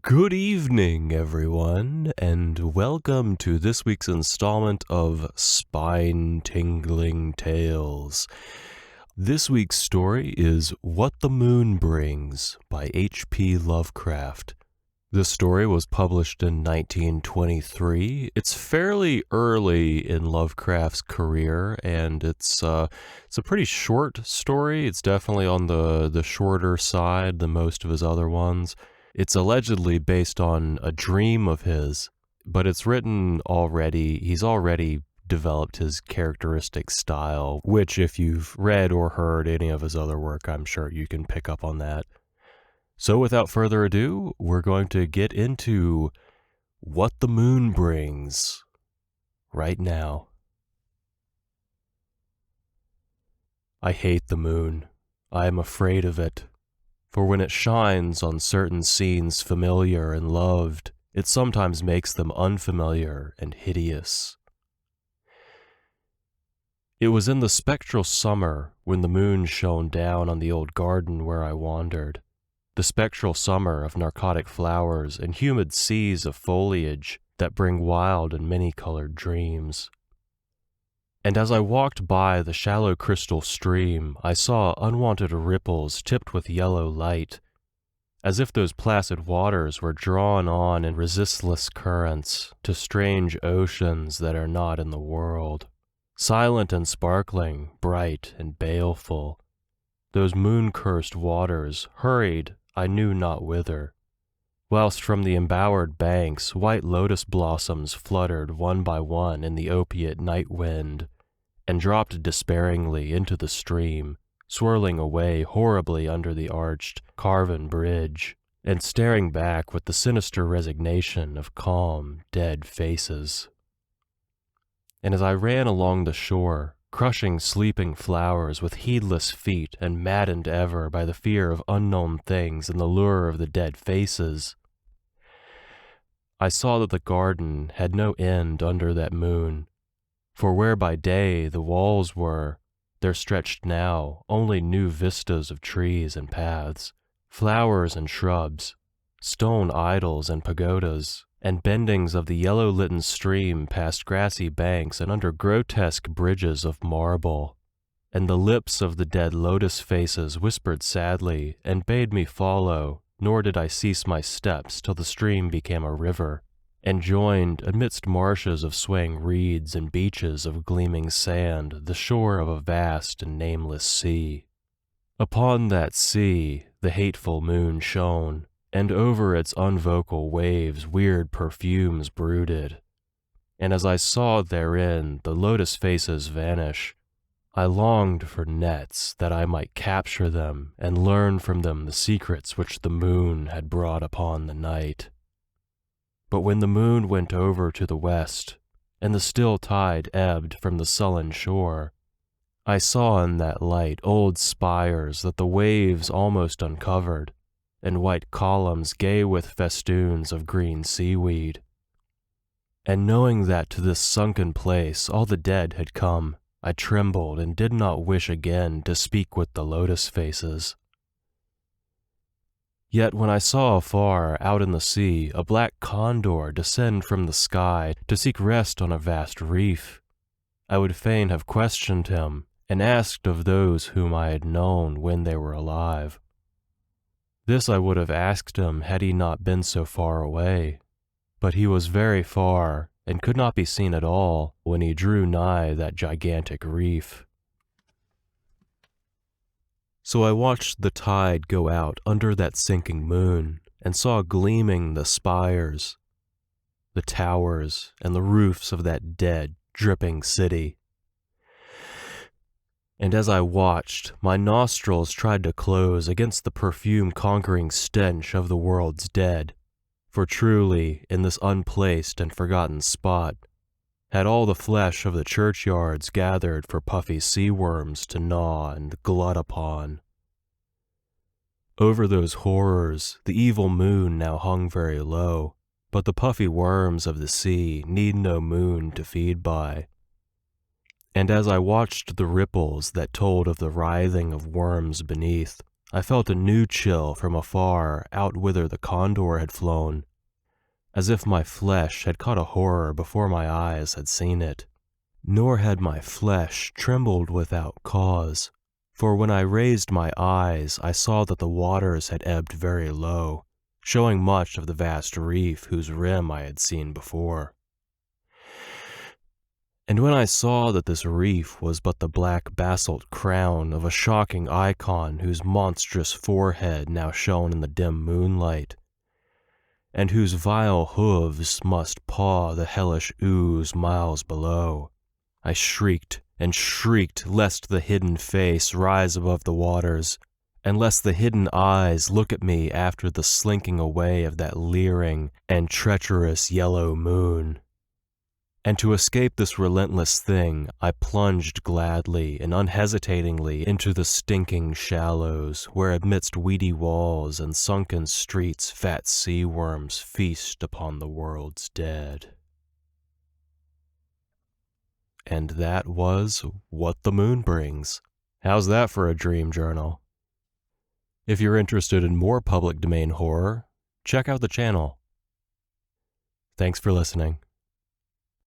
Good evening, everyone, and welcome to this week's installment of Spine-Tingling Tales. This week's story is What the Moon Brings by H.P. Lovecraft. This story was published in 1923. It's fairly early in Lovecraft's career, and it's a pretty short story. It's definitely on the shorter side than most of his other ones. It's allegedly based on a dream of his, but it's written already. He's already developed his characteristic style, which if you've read or heard any of his other work, I'm sure you can pick up on that. So without further ado, we're going to get into What the Moon Brings right now. I hate the moon. I am afraid of it. For when it shines on certain scenes familiar and loved, it sometimes makes them unfamiliar and hideous. It was in the spectral summer when the moon shone down on the old garden where I wandered, the spectral summer of narcotic flowers and humid seas of foliage that bring wild and many-colored dreams. And as I walked by the shallow crystal stream, I saw unwanted ripples tipped with yellow light, as if those placid waters were drawn on in resistless currents to strange oceans that are not in the world. Silent and sparkling, bright and baleful, those moon-cursed waters hurried I knew not whither, whilst from the embowered banks white lotus blossoms fluttered one by one in the opiate night wind, and dropped despairingly into the stream, swirling away horribly under the arched, carven bridge, and staring back with the sinister resignation of calm, dead faces. And as I ran along the shore, crushing sleeping flowers with heedless feet and maddened ever by the fear of unknown things and the lure of the dead faces, I saw that the garden had no end under that moon. For where by day the walls were, there stretched now only new vistas of trees and paths, flowers and shrubs, stone idols and pagodas, and bendings of the yellow-litten stream past grassy banks and under grotesque bridges of marble. And the lips of the dead lotus faces whispered sadly and bade me follow, nor did I cease my steps till the stream became a river, and joined, amidst marshes of swaying reeds and beaches of gleaming sand, the shore of a vast and nameless sea. Upon that sea the hateful moon shone, and over its unvocal waves weird perfumes brooded. And as I saw therein the lotus faces vanish, I longed for nets that I might capture them and learn from them the secrets which the moon had brought upon the night. But when the moon went over to the west, and the still tide ebbed from the sullen shore, I saw in that light old spires that the waves almost uncovered, and white columns gay with festoons of green seaweed. And knowing that to this sunken place all the dead had come, I trembled and did not wish again to speak with the lotus faces. Yet when I saw afar, out in the sea, a black condor descend from the sky to seek rest on a vast reef, I would fain have questioned him and asked of those whom I had known when they were alive. This I would have asked him had he not been so far away, but he was very far and could not be seen at all when he drew nigh that gigantic reef. So I watched the tide go out under that sinking moon, and saw gleaming the spires, the towers, and the roofs of that dead, dripping city. And as I watched, my nostrils tried to close against the perfume-conquering stench of the world's dead, for truly, in this unplaced and forgotten spot, had all the flesh of the churchyards gathered for puffy sea worms to gnaw and glut upon. Over those horrors the evil moon now hung very low, but the puffy worms of the sea need no moon to feed by. And as I watched the ripples that told of the writhing of worms beneath, I felt a new chill from afar out whither the condor had flown, as if my flesh had caught a horror before my eyes had seen it. Nor had my flesh trembled without cause, for when I raised my eyes I saw that the waters had ebbed very low, showing much of the vast reef whose rim I had seen before. And when I saw that this reef was but the black basalt crown of a shocking icon whose monstrous forehead now shone in the dim moonlight, and whose vile hooves must paw the hellish ooze miles below, I shrieked and shrieked lest the hidden face rise above the waters, and lest the hidden eyes look at me after the slinking away of that leering and treacherous yellow moon. And to escape this relentless thing, I plunged gladly and unhesitatingly into the stinking shallows, where amidst weedy walls and sunken streets fat sea worms feast upon the world's dead. And that was What the Moon Brings. How's that for a dream journal? If you're interested in more public domain horror, check out the channel. Thanks for listening.